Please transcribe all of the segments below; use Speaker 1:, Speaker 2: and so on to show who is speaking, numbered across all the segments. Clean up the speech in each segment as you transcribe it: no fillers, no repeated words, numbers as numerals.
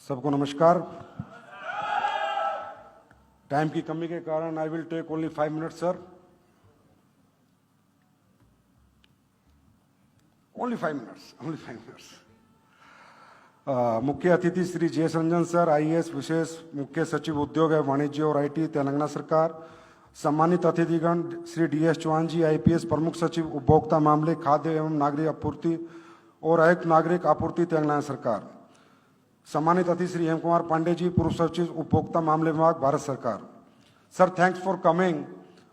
Speaker 1: सबको नमस्कार। टाइम की कमी के कारण I will take only 5 minutes sir, only 5 minutes. मुख्य अतिथि Shri J S. Ranjan sir, IAS विशेष मुख्य सचिव उद्योग एवं वाणिज्य और आईटी तेलंगाना सरकार। सम्मानित अतिथिगण श्री डी.एस. चौहान जी, आईपीएस प्रमुख सचिव उपभोक्ता मामले, खाद्य एवं नागरिक आपूर्ति और आयुक्त नागरिक आपूर्ति तेलंगाना सरकार। सम्मानित अतिथि श्री हेम कुमार पांडे जी, पूर्व सचिव उपभोक्ता मामले विभाग, भारत सरकार। Sir thanks for coming.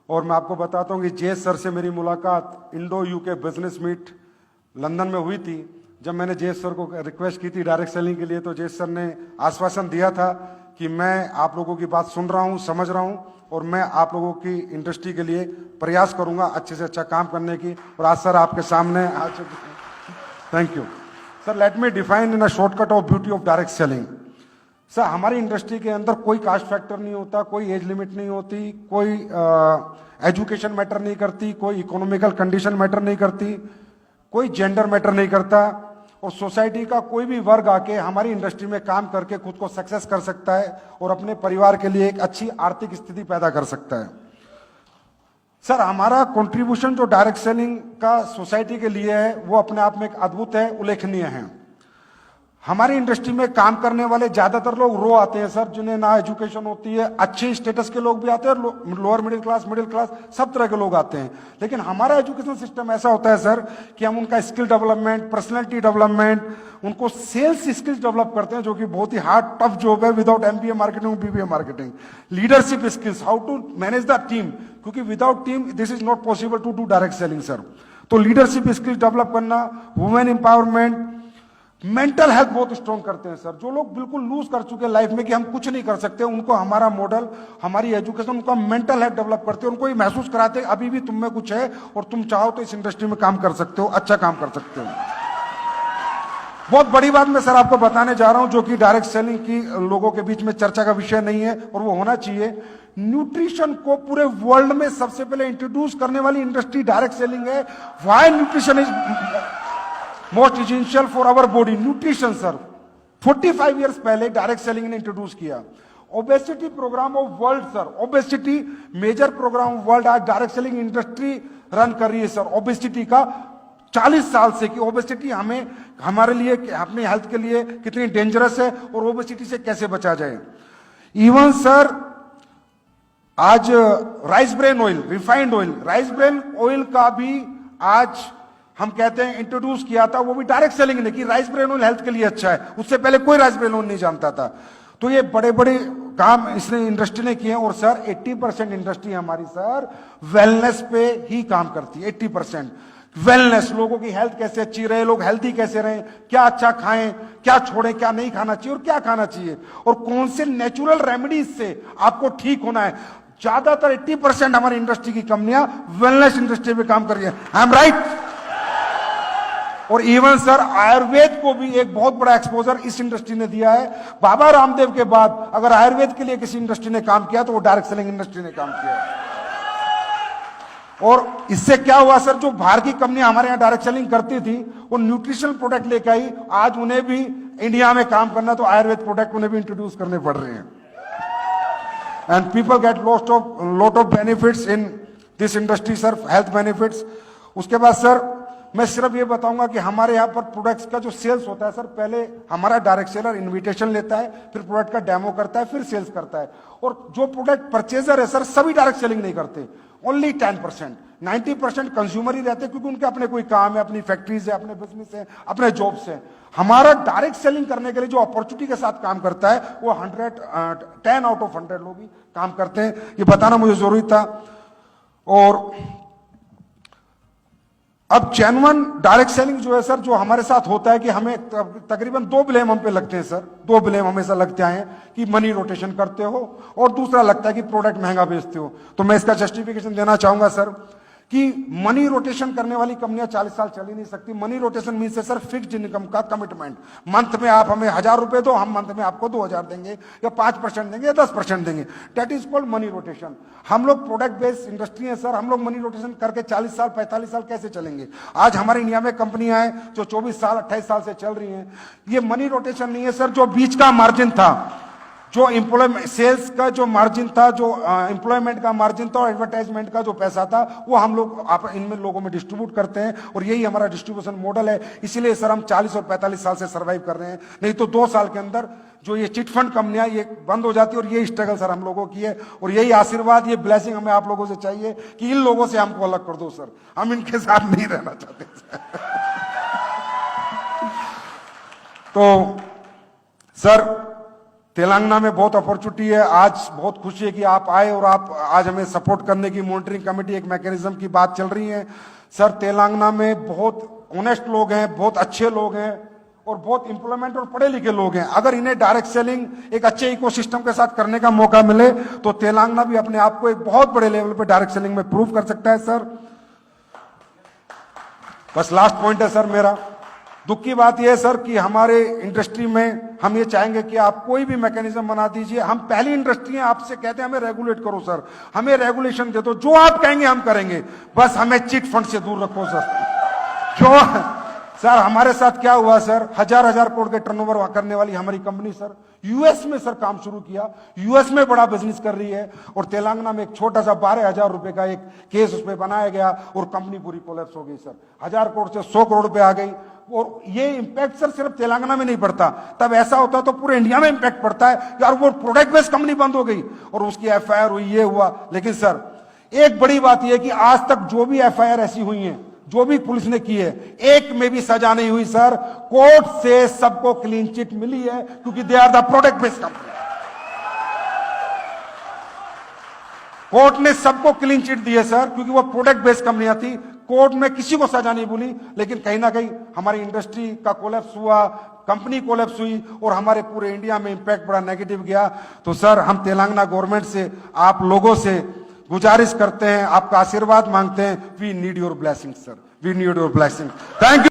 Speaker 1: और मैं आपको बताता हूँ कि जे सर से मेरी मुलाकात Indo UK business meet London में हुई थी। जब मैंने जे सर को रिक्वेस्ट की थी डायरेक्ट सेलिंग के लिए, तो जे सर ने आश्वासन दिया था कि मैं आप लोगों की बात सुन रहा हूँ, समझ रहा हूँ और मैं आप लोगों की इंडस्ट्री के लिए प्रयास करूंगा अच्छे से अच्छा काम करने की। और आज सर आपके सामने आ चुके हैं। Thank you sir. Let me define in a shortcut of beauty of direct selling. Sir हमारी इंडस्ट्री के अंदर कोई कास्ट फैक्टर नहीं होता, कोई एज लिमिट नहीं होती, कोई एजुकेशन मैटर नहीं करती, कोई इकोनॉमिकल कंडीशन मैटर नहीं करती, कोई जेंडर मैटर नहीं करता। और सोसाइटी का कोई भी वर्ग आके हमारी इंडस्ट्री में काम करके खुद को सक्सेस कर सकता है और अपने परिवार के लिए एक अच्छी आर्थिक स्थिति पैदा कर सकता है। सर हमारा कंट्रीब्यूशन जो डायरेक्ट सेलिंग का सोसाइटी के लिए है वो अपने आप में एक अद्भुत है, उल्लेखनीय है। हमारी इंडस्ट्री में काम करने वाले ज्यादातर लोग रो आते हैं सर, जिन्हें ना एजुकेशन होती है, अच्छे स्टेटस के लोग भी आते हैं, लोअर मिडिल क्लास, सब तरह के लोग आते हैं। लेकिन हमारा एजुकेशन सिस्टम ऐसा होता है सर कि हम उनका स्किल डेवलपमेंट, पर्सनैलिटी डेवलपमेंट, उनको सेल्स स्किल्स डेवलप करते हैं, जो कि बहुत ही हार्ड टफ जॉब है without MBA marketing, BBA marketing. Leadership skills, how to manage the team, क्योंकि without team this is not possible to do direct selling sir. तो लीडरशिप स्किल्स डेवलप करना, वुमेन एम्पावरमेंट, मेंटल हेल्थ बहुत strong करते हैं sir. जो लोग बिल्कुल loose कर चुके हैं लाइफ में कि हम कुछ नहीं कर सकते, उनको हमारा मॉडल, हमारी एजुकेशन, उनका मेंटल हेल्थ डेवलप करते हैं, उनको ये महसूस कराते हैं अभी भी तुम में कुछ है और तुम चाहो तो इस इंडस्ट्री में काम कर सकते हो, अच्छा काम कर सकते हो। बहुत बड़ी बात मैं सर आपको बताने जा रहा हूं, जो कि डायरेक्ट सेलिंग की लोगों के बीच में चर्चा का विषय नहीं है और वो होना चाहिए। न्यूट्रिशन को पूरे वर्ल्ड में सबसे पहले इंट्रोड्यूस करने वाली इंडस्ट्री डायरेक्ट सेलिंग है। Why nutrition is most essential for our body. Nutrition sir 45 years पहले डायरेक्ट सेलिंग ने इंट्रोड्यूस किया। Obesity programme of world sir, obesity major programme of world आज डायरेक्ट सेलिंग इंडस्ट्री रन कर रही है sir. Obesity का 40 साल से कि ओबेसिटी हमें, हमारे लिए, अपनी हेल्थ के लिए कितनी डेंजरस है और ओबेसिटी से कैसे बचा जाए। इवन सर आज rice bran oil, refined oil, rice bran oil का भी आज हम कहते हैं इंट्रोड्यूस किया था, वो भी डायरेक्ट सेलिंग ने कि राइस ब्रेन ऑयल हेल्थ के लिए अच्छा है। उससे पहले कोई राइस ब्रेन ऑयल नहीं जानता था। तो ये बड़े बड़े काम इसने इंडस्ट्री ने किए। और सर 80% इंडस्ट्री हमारी सर वेलनेस पे ही काम करती है। 80% वेलनेस, लोगों की हेल्थ कैसे अच्छी रहे, लोग हेल्थी कैसे रहें, क्या अच्छा खाएं, क्या छोड़ें, क्या नहीं खाना चाहिए और क्या खाना चाहिए, और कौन से नेचुरल रेमेडीज से आपको ठीक होना है। ज्यादातर 80% हमारी इंडस्ट्री की कंपनियां वेलनेस इंडस्ट्री में काम कर रही है। I am right. और इवन सर आयुर्वेद को भी एक बहुत बड़ा एक्सपोजर इस इंडस्ट्री ने दिया है। बाबा रामदेव के बाद अगर आयुर्वेद के लिए किसी इंडस्ट्री ने काम किया तो वो डायरेक्ट सेलिंग इंडस्ट्री ने काम किया है। और इससे क्या हुआ सर, जो बाहर की कंपनियां हमारे यहां डायरेक्ट सेलिंग करती थी वो न्यूट्रिशनल प्रोडक्ट लेकर आई, आज उन्हें भी इंडिया में काम करना तो आयुर्वेद प्रोडक्ट उन्हें भी इंट्रोड्यूस करने पड़ रहे हैं। And people get lot of benefits in this industry sir, health benefits. उसके बाद सर मैं सिर्फ ये बताऊंगा कि हमारे यहाँ पर प्रोडक्ट्स का जो सेल्स होता है सर, पहले हमारा डायरेक्ट सेलर इन्विटेशन लेता है, फिर प्रोडक्ट का डेमो करता है, फिर सेल्स करता है। और जो प्रोडक्ट परचेजर है सर, सभी डायरेक्ट सेलिंग नहीं करते, ओनली 10%, 90% कंज्यूमर ही रहते हैं, क्योंकि उनके अपने कोई काम है, अपनी फैक्ट्रीज है, अपने बिजनेस है, अपने जॉब्स है। हमारा डायरेक्ट सेलिंग करने के लिए जो अपॉर्चुनिटी के साथ काम करता है वो 10 आउट ऑफ 100 लोग ही काम करते हैं। ये बताना मुझे जरूरी था। और अब जेन्युइन डायरेक्ट सेलिंग जो है सर, जो हमारे साथ होता है कि हमें तकरीबन 2 ब्लेम हम पे लगते हैं सर। 2 ब्लेम हमेशा लगते हैं कि मनी रोटेशन करते हो और दूसरा लगता है कि प्रोडक्ट महंगा बेचते हो। तो मैं इसका जस्टिफिकेशन देना चाहूंगा सर कि मनी रोटेशन करने वाली कंपनियां 40 साल चल ही नहीं सकती। मनी रोटेशन मीन से सर फिक्स्ड इनकम का कमिटमेंट। मंथ में आप हमें 1000 रुपए दो, हम मंथ में आपको 2000 देंगे या 5% देंगे या 10% देंगे। That is called money rotation. हम लोग प्रोडक्ट बेस्ड इंडस्ट्री है सर, हम लोग मनी रोटेशन करके 40 साल 45 साल कैसे चलेंगे? आज हमारे इंडिया में कंपनियां हैं जो 24 साल 28 साल से चल रही हैं। ये मनी रोटेशन नहीं है सर। जो बीच का मार्जिन था, जो एम्प्लॉयमेंट सेल्स का जो मार्जिन था, जो एम्प्लॉयमेंट का मार्जिन था और एडवर्टाइजमेंट का जो पैसा था, वो हम लोग आप इनमें लोगों में डिस्ट्रीब्यूट करते हैं और यही हमारा डिस्ट्रीब्यूशन मॉडल है। इसीलिए सर हम 40 और 45 साल से सर्वाइव कर रहे हैं। नहीं तो 2 साल के अंदर जो ये चिटफंड कंपनियां ये बंद हो जाती है। और ये स्ट्रगल सर हम लोगों की है और यही आशीर्वाद, ये ब्लेसिंग हमें आप लोगों से चाहिए कि इन लोगों से हमको अलग कर दो सर। हम इनके साथ नहीं रहना चाहते तो सर तेलंगाना में बहुत अपॉर्चुनिटी है। आज बहुत खुशी है कि आप आए और आप आज हमें सपोर्ट करने की मॉनिटरिंग कमेटी एक मैकेनिज्म की बात चल रही है। सर तेलंगाना में बहुत ऑनेस्ट लोग हैं, बहुत अच्छे लोग हैं और बहुत इंप्लॉयमेंट और पढ़े लिखे लोग हैं। अगर इन्हें डायरेक्ट सेलिंग एक अच्छे इकोसिस्टम के साथ करने का मौका मिले तो तेलंगाना भी अपने आप को एक बहुत बड़े लेवल पे डायरेक्ट सेलिंग में प्रूव कर सकता है सर। बस लास्ट पॉइंट है सर मेरा। दुख की बात यह है सर कि हमारे इंडस्ट्री में हम ये चाहेंगे कि आप कोई भी मैकेनिज्म बना दीजिए। हम पहली इंडस्ट्री है, आपसे कहते हैं हमें रेगुलेट करो सर, हमें रेगुलेशन दे दो, जो आप कहेंगे हम करेंगे, बस हमें चिट फंड से दूर रखो सर। क्यों सर? हमारे साथ क्या हुआ सर, हजार करोड़ के टर्नओवर करने वाली हमारी कंपनी सर यूएस में सर काम शुरू किया, यूएस में बड़ा बिजनेस कर रही है और तेलंगाना में एक छोटा सा 12,000 रुपए का एक केस उसमें बनाया गया और कंपनी पूरी कोलैप्स हो गई सर। 1000 करोड़ से 100 करोड़ रुपए आ गई। और ये इंपैक्ट सर सिर्फ तेलंगाना में नहीं पड़ता, तब ऐसा होता तो पूरे इंडिया में इंपैक्ट पड़ता है यार। वो प्रोडक्ट बेस्ड कंपनी बंद हो गई और उसकी एफआईआर हुई, ये हुआ। लेकिन सर एक बड़ी बात यह कि आज तक जो भी एफआईआर ऐसी हुई है, जो भी पुलिस ने की है, एक में भी सजा नहीं हुई सर। कोर्ट से सबको क्लीन चिट मिली है क्योंकि they are the product based company. Court ने सबको क्लीन चिट दी है सर क्योंकि वो प्रोडक्ट बेस्ड कंपनियां थी। कोर्ट में किसी को सजा नहीं बोली। लेकिन कहीं ना कहीं हमारी इंडस्ट्री का कोलैप्स हुआ, कंपनी कोलैप्स हुई और हमारे पूरे इंडिया में इंपैक्ट बड़ा नेगेटिव गया। तो सर हम तेलंगाना गवर्नमेंट से, आप लोगों से गुजारिश करते हैं, आपका आशीर्वाद मांगते हैं। We need your blessing sir, we need your blessing. Thank you.